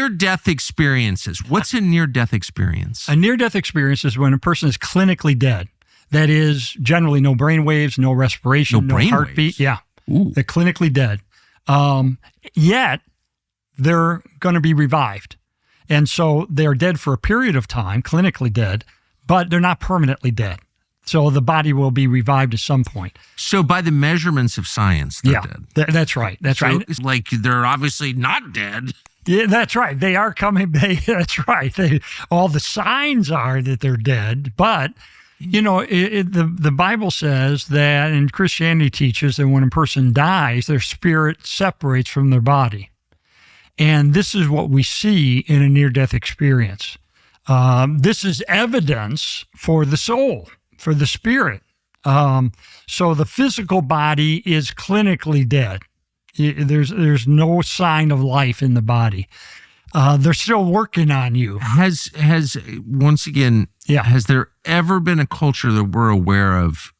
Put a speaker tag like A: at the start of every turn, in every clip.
A: near-death experiences. What's a near-death experience?
B: A near-death experience is when a person is clinically dead. That is generally no brain waves, no respiration, no heartbeat.
A: Waves.
B: Yeah,
A: Ooh.
B: they're clinically dead. Yet they're going to be revived. And so they're dead for a period of time, clinically dead, but they're not permanently dead. So the body will be revived at some point.
A: So by the measurements of science, they're dead.
B: That's right. That's right.
A: It's like they're obviously not dead.
B: Yeah, that's right. They are coming. That's right. All the signs are that they're dead. But, the Bible says that, and Christianity teaches that when a person dies, their spirit separates from their body. And this is what we see in a near-death experience. This is evidence for the soul, for the spirit. So the physical body is clinically dead. There's no sign of life in the body. They're still working on you.
A: Has there ever been a culture that we're aware of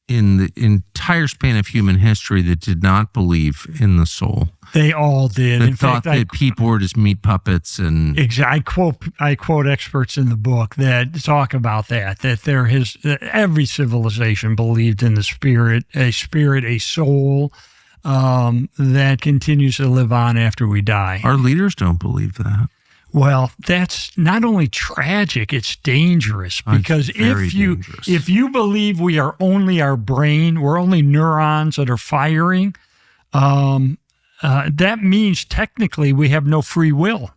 A: in the entire span of human history that did not believe in the soul?
B: They all did.
A: That
B: in
A: thought
B: fact,
A: that people were just meat puppets and
B: I quote experts in the book that talk about that every civilization believed in the spirit, a soul that continues to live on after we die.
A: Our leaders don't believe that.
B: Well, that's not only tragic, it's dangerous, because if you believe we are only our brain, we're only neurons that are firing, that means technically we have no free will.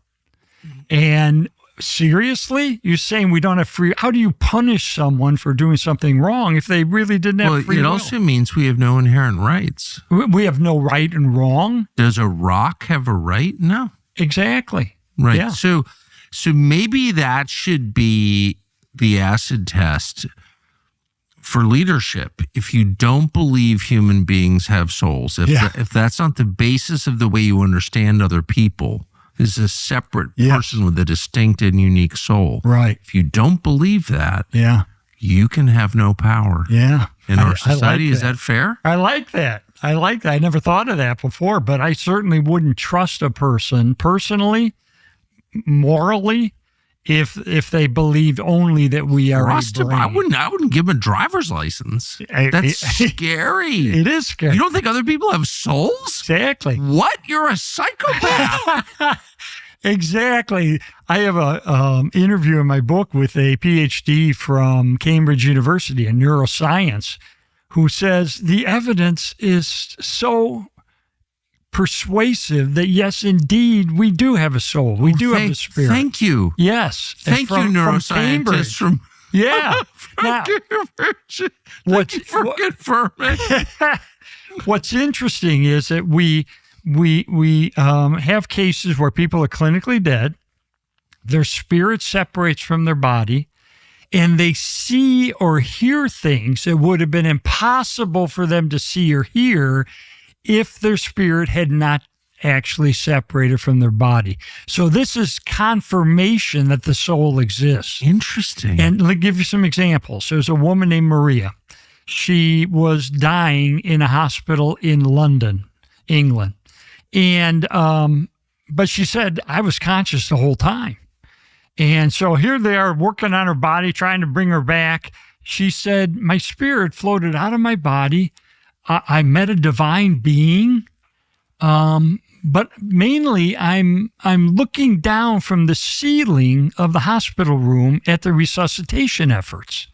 B: And seriously, you're saying we don't have free? How do you punish someone for doing something wrong if they really didn't have free will?
A: It also means we have no inherent rights.
B: We have no right and wrong.
A: Does a rock have a right? No.
B: Exactly.
A: Right.
B: Yeah.
A: So maybe that should be the acid test for leadership. If you don't believe human beings have souls, if that's not the basis of the way you understand other people, is a separate person with a distinct and unique soul.
B: Right.
A: If you don't believe that, you can have no power.
B: Yeah.
A: In our society, is that fair?
B: I like that. I never thought of that before, but I certainly wouldn't trust a person personally, morally, if they believed only that we are a brain.
A: I wouldn't give them a driver's license. That's scary.
B: It is scary.
A: You don't think other people have souls?
B: Exactly.
A: What? You're a psychopath.
B: Exactly. I have a interview in my book with a PhD from Cambridge University in neuroscience who says the evidence is so persuasive that yes, indeed, we do have a soul. We do have a spirit.
A: Thank you.
B: Yes.
A: Thank you, neuroscientists from Thank you for confirming.
B: What's interesting is that we have cases where people are clinically dead, their spirit separates from their body, and they see or hear things that would have been impossible for them to see or hear if their spirit had not actually separated from their body. So this is confirmation that the soul exists.
A: Interesting.
B: And let me give you some examples. There's a woman named Maria. She was dying in a hospital in London, England. And, but she said, I was conscious the whole time. And so here they are working on her body, trying to bring her back. She said, my spirit floated out of my body. I met a divine being. But mainly I'm looking down from the ceiling of the hospital room at the resuscitation efforts.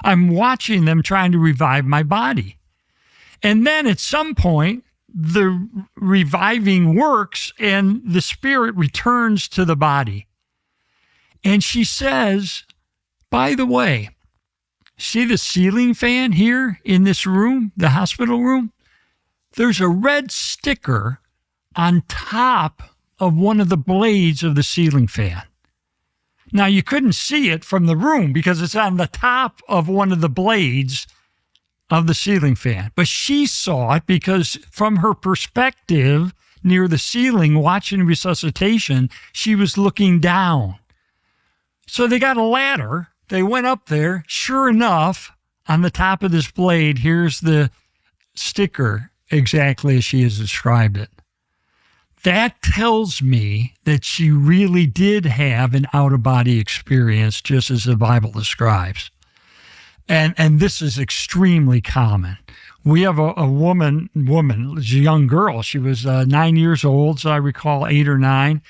B: I'm watching them trying to revive my body. And then at some point, the reviving works and the spirit returns to the body. And she says, by the way, see the ceiling fan here in this room, the hospital room? There's a red sticker on top of one of the blades of the ceiling fan. Now, you couldn't see it from the room because it's on the top of one of the blades of the ceiling fan. But she saw it because from her perspective near the ceiling watching resuscitation, she was looking down. So they got a ladder. They went up there. Sure enough, on the top of this blade, here's the sticker exactly as she has described it. that tells me that she really did have an out-of-body experience, just as the Bible describes. And this is extremely common. We have a woman, a young girl. She was 9 years old, so I recall 8 or 9.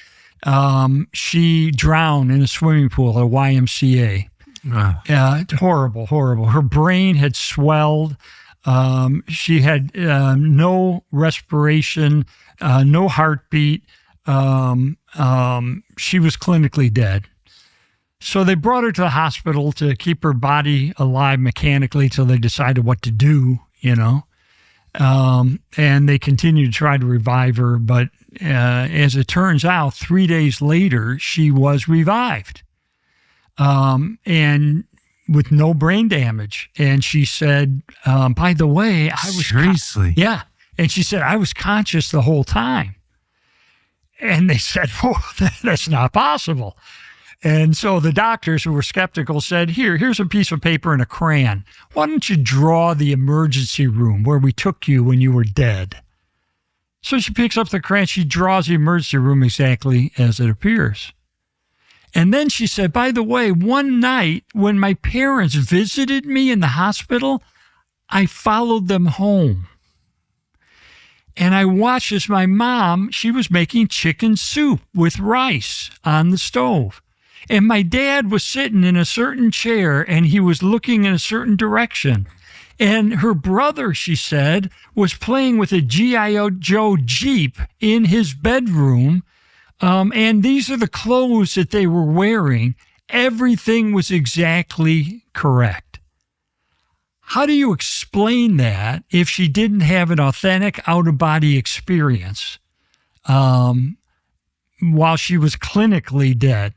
B: She drowned in a swimming pool at YMCA. Horrible. Her brain had swelled. She had no respiration, no heartbeat. She was clinically dead. So they brought her to the hospital to keep her body alive mechanically till they decided what to do, and they continued to try to revive her. But as it turns out, 3 days later, she was revived. And with no brain damage. And she said, by the way, I was...
A: Seriously?
B: Yeah. And she said, I was conscious the whole time. And they said, well, that's not possible. And so the doctors, who were skeptical, said, here's a piece of paper and a crayon. Why don't you draw the emergency room where we took you when you were dead? So she picks up the crayon. She draws the emergency room exactly as it appears. And then she said, by the way, one night when my parents visited me in the hospital, I followed them home. And I watched as my mom, she was making chicken soup with rice on the stove. And my dad was sitting in a certain chair and he was looking in a certain direction. And her brother, she said, was playing with a G.I. Joe Jeep in his bedroom. And these are the clothes that they were wearing. Everything was exactly correct. How do you explain that if she didn't have an authentic out-of-body experience while she was clinically dead?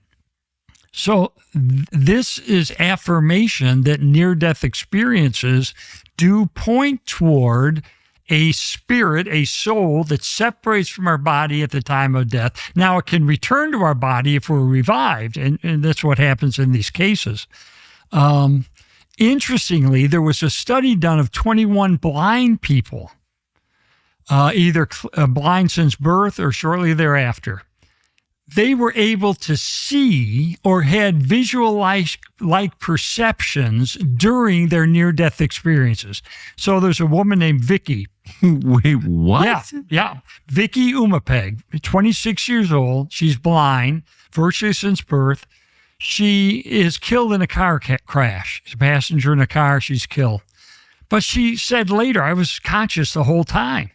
B: So this is affirmation that near-death experiences do point toward a spirit, a soul that separates from our body at the time of death. Now, it can return to our body if we're revived, and that's what happens in these cases. Interestingly, there was a study done of 21 blind people, either blind since birth or shortly thereafter. They were able to see or had visual-like perceptions during their near-death experiences. So there's a woman named Vicky.
A: Wait, what?
B: Yeah. Vicky Umapeg, 26 years old. She's blind, virtually since birth. She is killed in a car crash. She's a passenger in a car. She's killed. But she said later, I was conscious the whole time.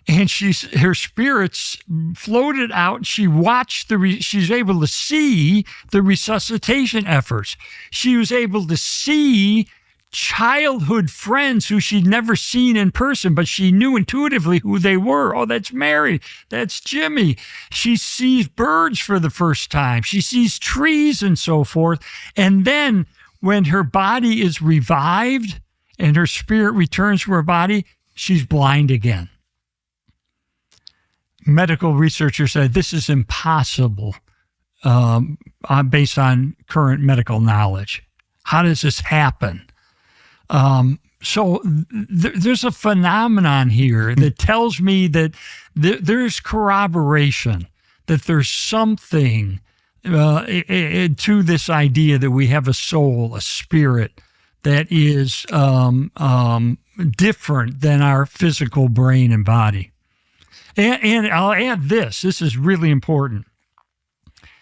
B: And her spirits floated out. She watched she's able to see the resuscitation efforts. She was able to see childhood friends who she'd never seen in person, but she knew intuitively who they were. Oh, that's Mary. That's Jimmy. She sees birds for the first time. She sees trees and so forth. And then when her body is revived and her spirit returns to her body, she's blind again. Medical researchers said this is impossible based on current medical knowledge. How does this happen? So there's a phenomenon here that tells me that there's corroboration, that there's something to this idea that we have a soul, a spirit that is different than our physical brain and body. And I'll add this. This is really important.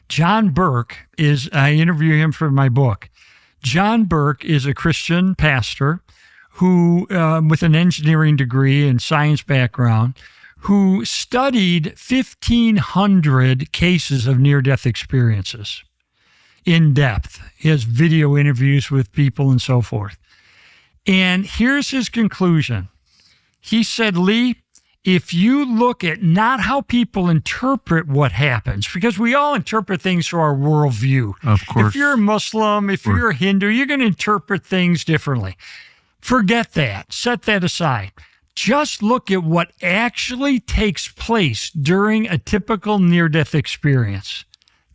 B: John Burke I interview him for my book. John Burke is a Christian pastor who, with an engineering degree and science background, who studied 1,500 cases of near-death experiences in depth. He has video interviews with people and so forth. And here's his conclusion. He said, Lee, if you look at not how people interpret what happens, because we all interpret things through our worldview.
A: Of course.
B: If you're a Muslim, if you're a Hindu, you're going to interpret things differently. Forget that. Set that aside. Just look at what actually takes place during a typical near-death experience.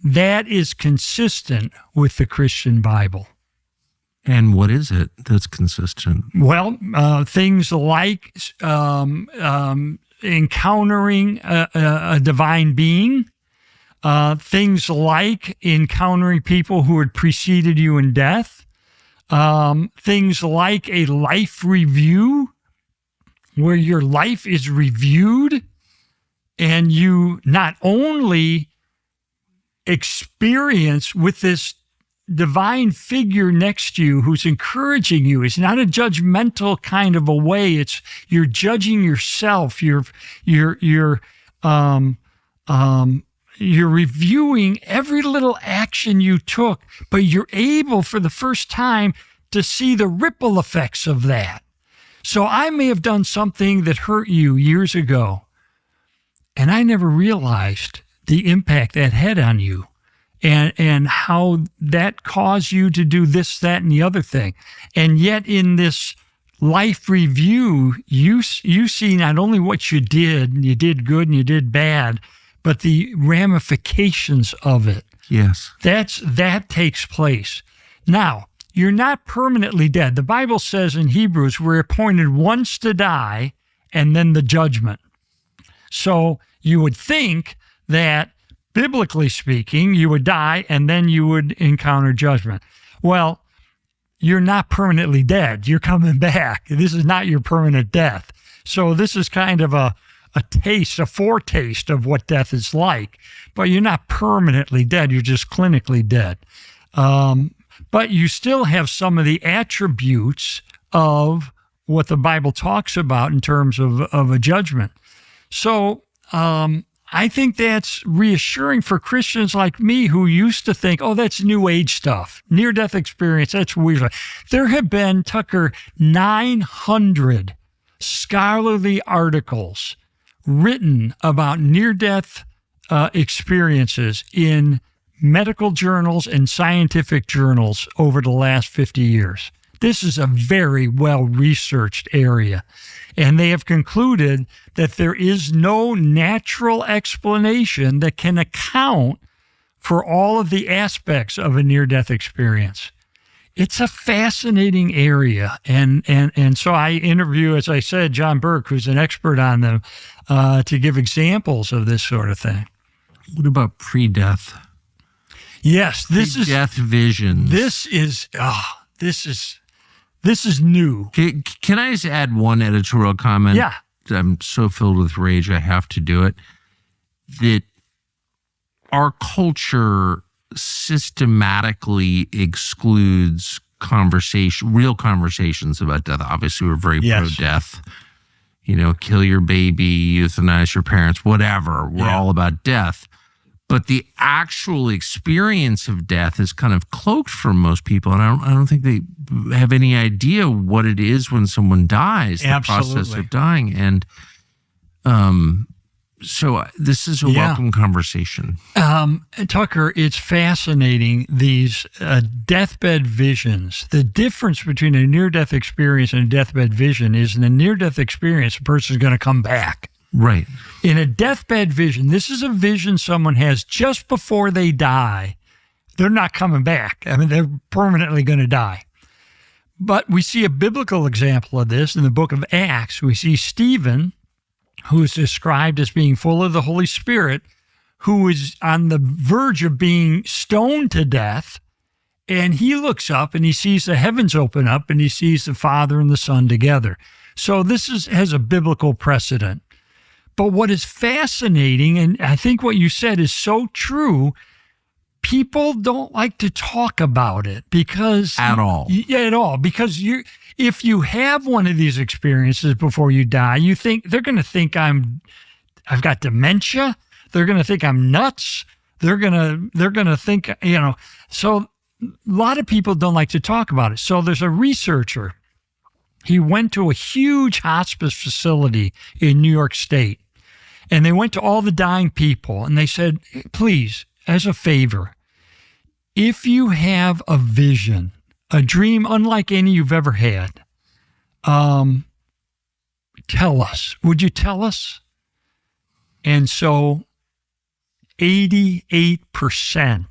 B: That is consistent with the Christian Bible.
A: And what is it that's consistent?
B: Well, things like encountering a divine being, things like encountering people who had preceded you in death, things like a life review, where your life is reviewed and you not only experience with this divine figure next to you who's encouraging you. It's not a judgmental kind of a way. It's you're judging yourself. You're reviewing every little action you took, but you're able for the first time to see the ripple effects of that. So I may have done something that hurt you years ago, and I never realized the impact that had on you and how that caused you to do this, that, and the other thing. And yet in this life review, you see not only what you did good and you did bad, but the ramifications of it.
A: Yes.
B: That takes place. Now, you're not permanently dead. The Bible says in Hebrews, we're appointed once to die and then the judgment. So you would think that, biblically speaking, you would die and then you would encounter judgment. Well, you're not permanently dead. You're coming back. This is not your permanent death. So this is kind of a taste, a foretaste of what death is like. But you're not permanently dead. You're just clinically dead. But you still have some of the attributes of what the Bible talks about in terms of a judgment. So I think that's reassuring for Christians like me who used to think, oh, that's New Age stuff. Near-death experience, that's weird. There have been, Tucker, 900 scholarly articles written about near-death experiences in medical journals and scientific journals over the last 50 years. This is a very well-researched area. And they have concluded that there is no natural explanation that can account for all of the aspects of a near-death experience. It's a fascinating area. And so I interview, as I said, John Burke, who's an expert on them, to give examples of this sort of thing.
A: What about pre-death?
B: Yes, this is
A: death visions.
B: This is new.
A: Can I just add one editorial comment?
B: Yeah.
A: I'm so filled with rage, I have to do it. That our culture systematically excludes real conversations about death. Obviously, we're very pro-death. Kill your baby, euthanize your parents, whatever. We're all about death. But the actual experience of death is kind of cloaked for most people. And I don't think they have any idea what it is when someone dies, the process of dying. And so this is a welcome conversation.
B: Tucker, it's fascinating, these deathbed visions. The difference between a near-death experience and a deathbed vision is in a near-death experience, a person's going to come back.
A: Right.
B: In a deathbed vision, this is a vision someone has just before they die. They're not coming back. I mean, they're permanently going to die. But we see a biblical example of this in the book of Acts. We see Stephen, who is described as being full of the Holy Spirit, who is on the verge of being stoned to death. And he looks up and he sees the heavens open up and he sees the Father and the Son together. So this has a biblical precedent. But what is fascinating, and I think what you said is so true, people don't like to talk about it because...
A: At all.
B: At all. Because if you have one of these experiences before you die, they're going to think I've got dementia. They're going to think I'm nuts. They're going to think, so a lot of people don't like to talk about it. So there's a researcher. He went to a huge hospice facility in New York State, and they went to all the dying people, and they said, please, as a favor, if you have a vision, a dream unlike any you've ever had, tell us. Would you tell us? And so 88%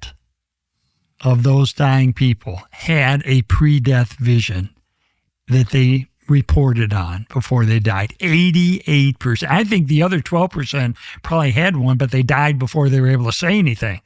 B: of those dying people had a pre-death vision that they reported on before they died. 88%. I think the other 12% probably had one, but they died before they were able to say anything.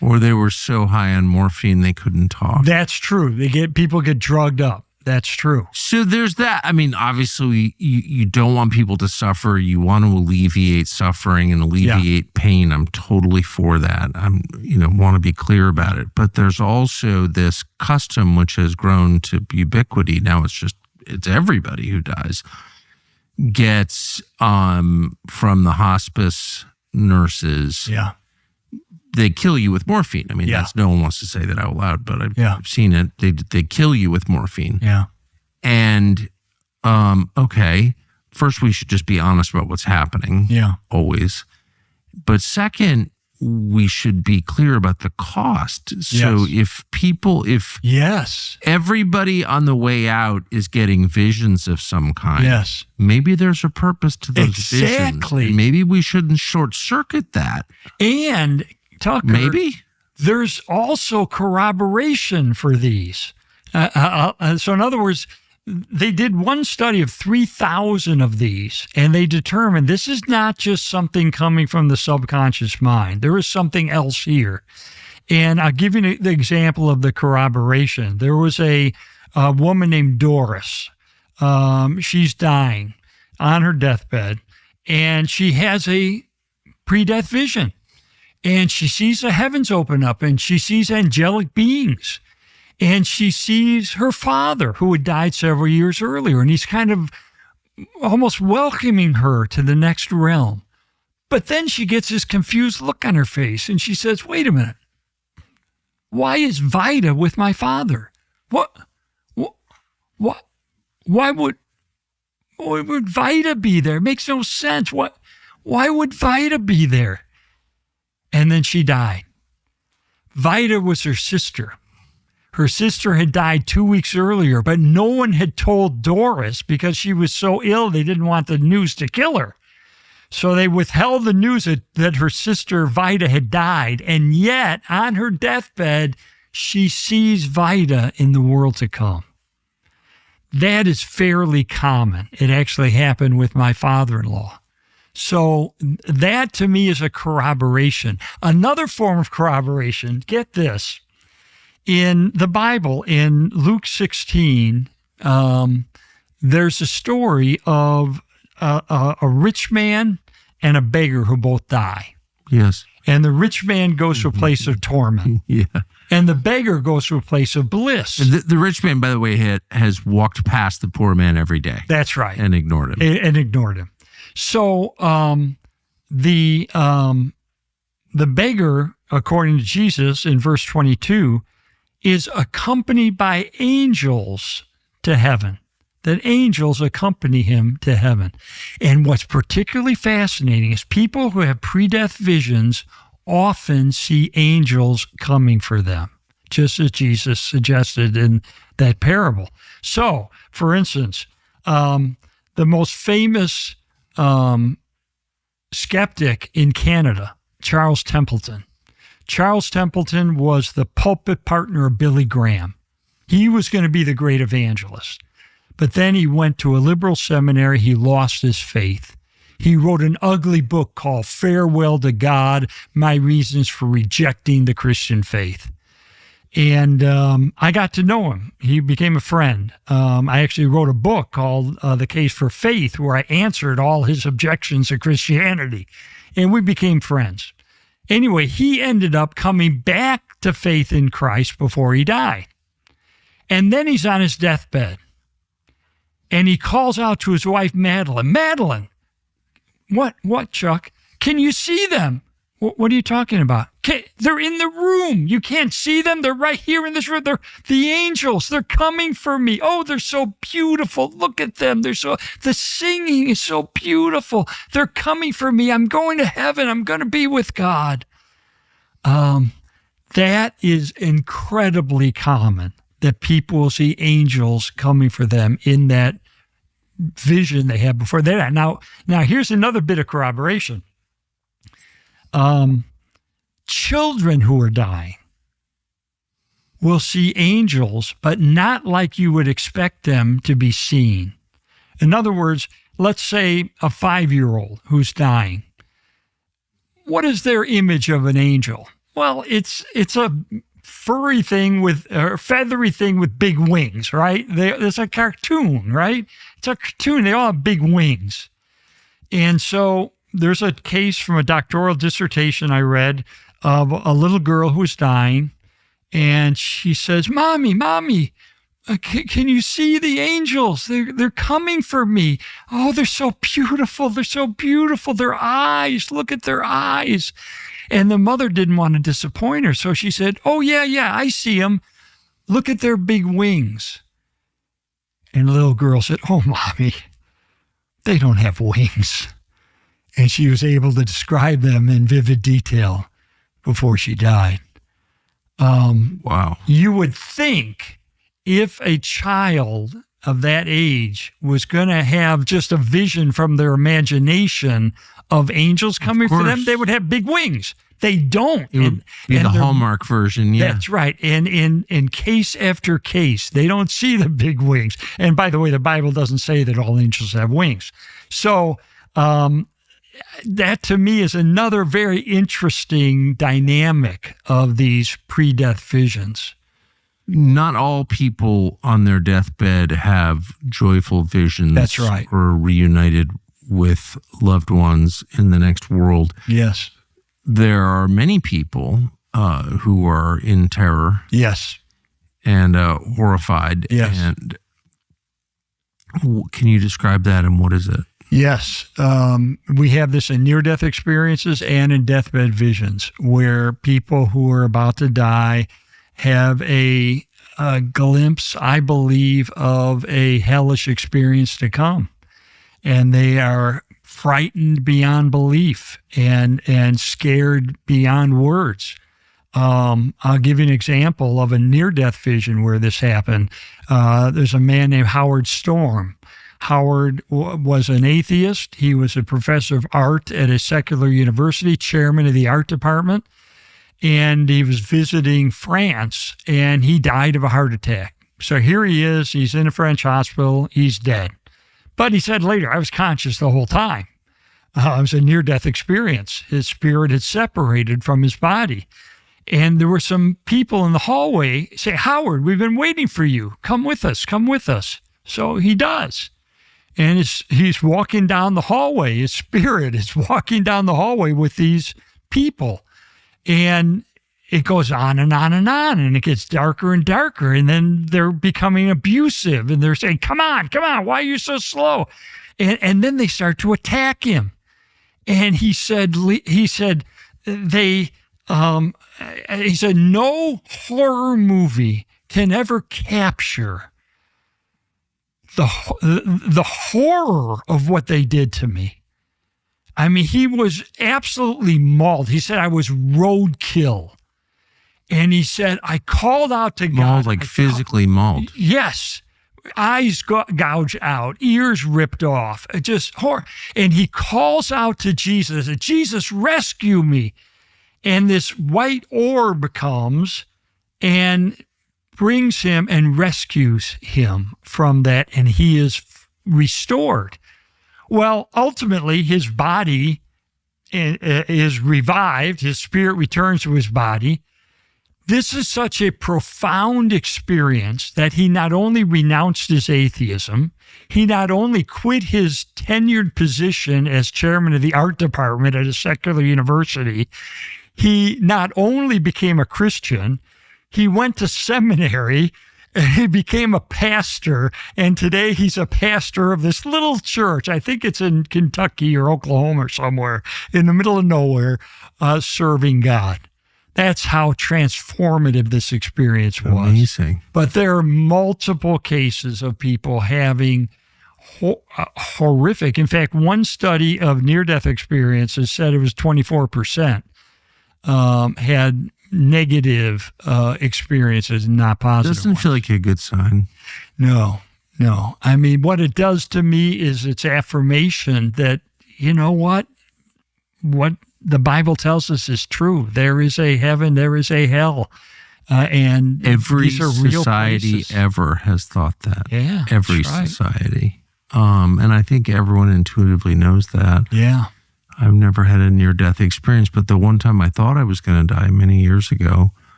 A: Or they were so high on morphine they couldn't talk.
B: That's true. People get drugged up. That's true.
A: So there's that. I mean, obviously, you don't want people to suffer. You want to alleviate suffering and alleviate pain. I'm totally for that. Want to be clear about it. But there's also this custom which has grown to ubiquity. Now it's everybody who dies gets from the hospice nurses.
B: Yeah.
A: They kill you with morphine. I mean, no one wants to say that out loud, but I've seen it. They kill you with morphine.
B: Yeah.
A: And, okay, first we should just be honest about what's happening.
B: Yeah.
A: Always. But second, we should be clear about the cost. So if everybody on the way out is getting visions of some kind, maybe there's a purpose to those visions. And maybe we shouldn't short circuit that.
B: And Tucker,
A: maybe
B: there's also corroboration for these. So in other words, they did one study of 3,000 of these, and they determined this is not just something coming from the subconscious mind. There is something else here. And I'll give you the example of the corroboration. There was a woman named Doris. She's dying on her deathbed, and she has a pre-death vision. And she sees the heavens open up, and she sees angelic beings. And she sees her father, who had died several years earlier, and he's kind of almost welcoming her to the next realm. But then she gets this confused look on her face, and she says, wait a minute. Why is Vida with my father? Why would Vida be there? It makes no sense. Why would Vida be there? And then she died. Vida was her sister. Her sister had died 2 weeks earlier, but no one had told Doris because she was so ill they didn't want the news to kill her. So they withheld the news that her sister Vida had died, and yet on her deathbed, she sees Vida in the world to come. That is fairly common. It actually happened with my father-in-law. So that to me is a corroboration. Another form of corroboration, get this, in the Bible, in Luke 16, there's a story of a rich man and a beggar who both die.
A: Yes.
B: And the rich man goes to a place of torment.
A: Yeah.
B: And the beggar goes to a place of bliss.
A: The rich man, by the way, has walked past the poor man every day.
B: That's right.
A: And ignored him.
B: And ignored him. So the beggar, according to Jesus in verse 22, is accompanied by angels to heaven. That angels accompany him to heaven. And what's particularly fascinating is people who have pre-death visions often see angels coming for them, just as Jesus suggested in that parable. So, for instance, the most famous skeptic in Canada, Charles Templeton. Charles Templeton was the pulpit partner of Billy Graham. He was going to be the great evangelist. But then he went to a liberal seminary. He lost his faith. He wrote an ugly book called Farewell to God, My Reasons for Rejecting the Christian Faith. And I got to know him. He became a friend. I actually wrote a book called The Case for Faith, where I answered all his objections to Christianity. And we became friends. Anyway, he ended up coming back to faith in Christ before he died. And then he's on his deathbed. And he calls out to his wife, Madeline. Madeline, what, Chuck? Can you see them? What are you talking about? They're in the room. You can't see them. They're right here in this room. They're the angels. They're coming for me. Oh, they're so beautiful. Look at them. The singing is so beautiful. They're coming for me. I'm going to heaven. I'm going to be with God. That is incredibly common, that people will see angels coming for them in that vision they had before they died. Now here's another bit of corroboration. Children who are dying will see angels, but not like you would expect them to be seen. In other words, let's say a 5-year-old who's dying. What is their image of an angel? Well, it's a furry thing feathery thing with big wings, right? It's a cartoon, right? It's a cartoon. They all have big wings. And so there's a case from a doctoral dissertation I read of a little girl who was dying, and she says, Mommy, can you see the angels? They're coming for me. Oh, they're so beautiful. They're so beautiful. Their eyes, look at their eyes. And the mother didn't want to disappoint her. So she said, oh, yeah, I see them. Look at their big wings. And the little girl said, oh, Mommy, they don't have wings. And she was able to describe them in vivid detail before she died.
A: Wow.
B: You would think if a child of that age was going to have just a vision from their imagination of angels coming for them, they would have big wings. They don't.
A: It would be the Hallmark version, yeah.
B: That's right. And in case after case, they don't see the big wings. And by the way, the Bible doesn't say that all angels have wings. So that to me is another very interesting dynamic of these pre-death visions.
A: Not all people on their deathbed have joyful visions.
B: That's right.
A: Or reunited with loved ones in the next world.
B: Yes.
A: There are many people who are in terror.
B: Yes.
A: And horrified.
B: Yes.
A: And can you describe that, and what is it?
B: Yes. We have this in near-death experiences and in deathbed visions, where people who are about to die have a glimpse, I believe, of a hellish experience to come. And they are frightened beyond belief and scared beyond words. I'll give you an example of a near-death vision where this happened. There's a man named Howard Storm. Howard was an atheist. He was a professor of art at a secular university, chairman of the art department. And he was visiting France, and he died of a heart attack. So here he is. He's in a French hospital. He's dead. But he said later, I was conscious the whole time. It was a near-death experience. His spirit had separated from his body. And there were some people in the hallway say, Howard, we've been waiting for you. Come with us. Come with us. So he does. And he's walking down the hallway. His spirit is walking down the hallway with these people. And it goes on and on and on, and it gets darker and darker. And then they're becoming abusive, and they're saying, come on, why are you so slow? And then they start to attack him. And he said, no horror movie can ever capture the horror of what they did to me. I mean, he was absolutely mauled. He said, I was roadkill. And he said, I called out to God.
A: Mauled, like physically mauled.
B: Yes. Eyes gouged out, ears ripped off, just horror. And he calls out to Jesus, Jesus, rescue me. And this white orb comes and brings him and rescues him from that, and he is restored. Well, ultimately, his body is revived. His spirit returns to his body. This is such a profound experience that he not only renounced his atheism, he not only quit his tenured position as chairman of the art department at a secular university, he not only became a Christian, he went to seminary, and he became a pastor, and today he's a pastor of this little church. I think it's in Kentucky or Oklahoma or somewhere in the middle of nowhere, serving God. That's how transformative this experience was.
A: Amazing.
B: But there are multiple cases of people having horrific. In fact, one study of near-death experiences said it was 24% had negative experiences, not positive.
A: Doesn't feel like a good sign.
B: No. I mean, what it does to me is it's affirmation that, you know what the Bible tells us is true. There is a heaven, there is a hell. And
A: every
B: these are real
A: society
B: places.
A: ever has thought that.
B: Yeah.
A: Every
B: that's right.
A: society. And I think everyone intuitively knows that.
B: Yeah.
A: I've never had a near-death experience, but the one time I thought I was going to die many years ago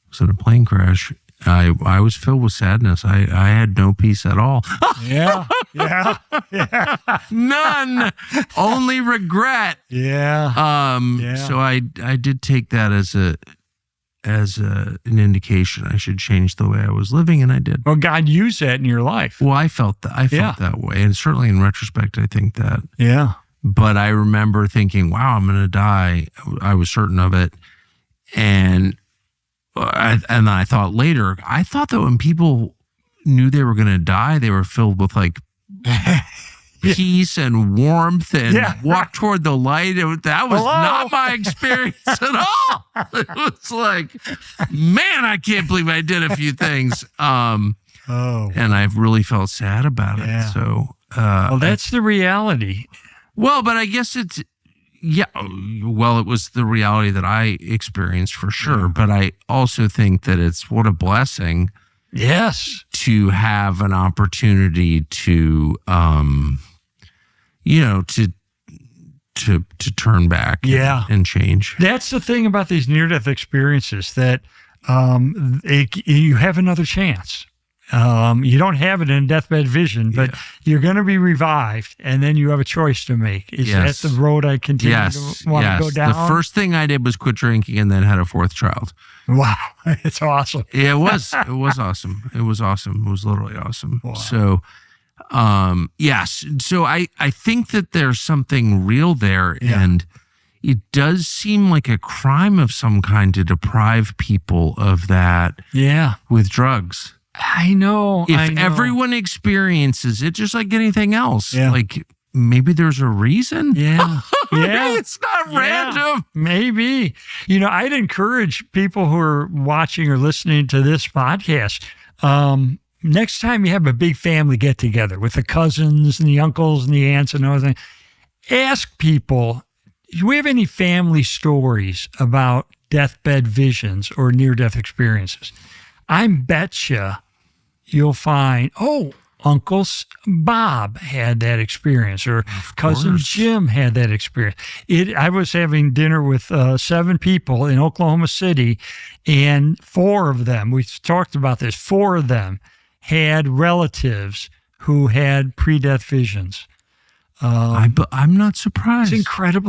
A: was in a plane crash. I was filled with sadness. I had no peace at all.
B: Yeah.
A: None. Only regret.
B: Yeah.
A: So I did take that as an indication I should change the way I was living, and I did.
B: Well, God used that in your life.
A: Well, I felt that way, and certainly in retrospect, I think that.
B: Yeah.
A: But I remember thinking, "Wow, I'm going to die." I was certain of it, and I thought later. I thought that when people knew they were going to die, they were filled with like peace and warmth and walk toward the light. That was not my experience at all. It was like, man, I can't believe I did a few things. And I really felt sad about it. So,
B: well, that's the reality.
A: Well, but I guess it's, it was the reality that I experienced for sure. But I also think that it's what a blessing.
B: Yes.
A: To have an opportunity to, to turn back and change.
B: That's the thing about these near-death experiences, that you have another chance. You don't have it in deathbed vision, but you're going to be revived, and then you have a choice to make. Is that the road I continue to want to go down?
A: The first thing I did was quit drinking and then had a fourth child.
B: Wow. It's awesome.
A: Yeah, it was. It was awesome. It was awesome. It was literally awesome.
B: Wow.
A: So, yes. So I think that there's something real there, and it does seem like a crime of some kind to deprive people of that with drugs.
B: I know.
A: If everyone experiences it, just like anything else, like maybe there's a reason.
B: Yeah.
A: Maybe it's not random.
B: Maybe. I'd encourage people who are watching or listening to this podcast, next time you have a big family get together with the cousins and the uncles and the aunts and everything, ask people, do we have any family stories about deathbed visions or near-death experiences? I betcha you'll find, Uncle Bob had that experience, or Cousin Jim had that experience. I was having dinner with 7 people in Oklahoma City, and 4 of them, we talked about this, 4 of them had relatives who had pre-death visions.
A: I'm not surprised.
B: It's incredible.